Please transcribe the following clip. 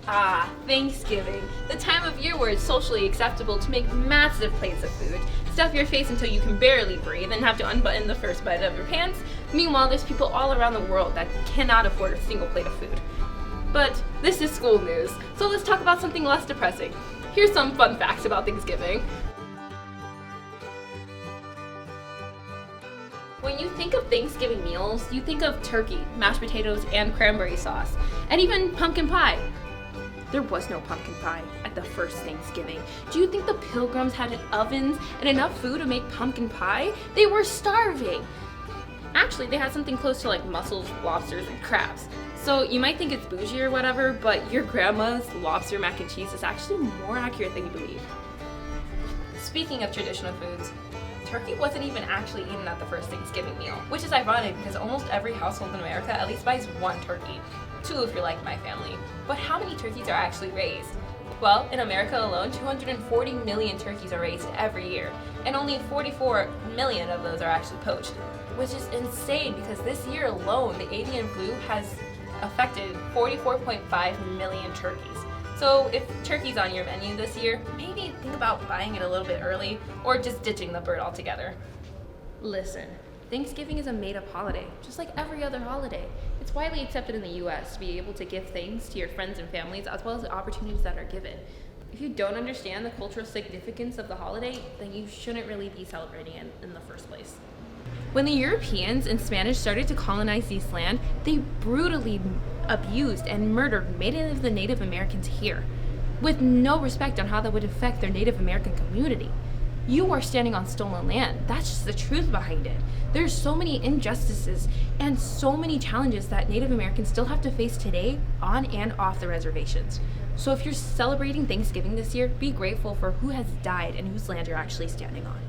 Ah, Thanksgiving. The time of year where it's socially acceptable to make massive plates of food, stuff your face until you can barely breathe, and have to unbutton the first button of your pants. Meanwhile, there's people all around the world that cannot afford a single plate of food. But this is school news, so let's talk about something less depressing. Here's some fun facts about Thanksgiving. When you think of Thanksgiving meals, you think of turkey, mashed potatoes, and cranberry sauce, and even pumpkin pie. There was no pumpkin pie at the first Thanksgiving. Do you think the Pilgrims had ovens and enough food to make pumpkin pie? They were starving. Actually, they had something close to like mussels, lobsters, and crabs. So you might think it's bougie or whatever, but your grandma's lobster mac and cheese is actually more accurate than you believe. Speaking of traditional foods, turkey wasn't even actually eaten at the first Thanksgiving meal, which is ironic because almost every household in America at least buys one turkey. 2 if you're like my family. But how many turkeys are actually raised? Well, in America alone, 240 million turkeys are raised every year, and only 44 million of those are actually poached, which is insane because this year alone, the avian flu has affected 44.5 million turkeys. So if turkey's on your menu this year, maybe think about buying it a little bit early or just ditching the bird altogether. Listen, Thanksgiving is a made-up holiday, just like every other holiday. It's widely accepted in the US to be able to give thanks to your friends and families as well as the opportunities that are given. If you don't understand the cultural significance of the holiday, then you shouldn't really be celebrating it in the first place. When the Europeans and Spanish started to colonize this land, they brutally abused and murdered many of the Native Americans here, with no respect on how that would affect their Native American community. You are standing on stolen land. That's just the truth behind it. There's so many injustices and so many challenges that Native Americans still have to face today on and off the reservations. So if you're celebrating Thanksgiving this year, be grateful for who has died and whose land you're actually standing on.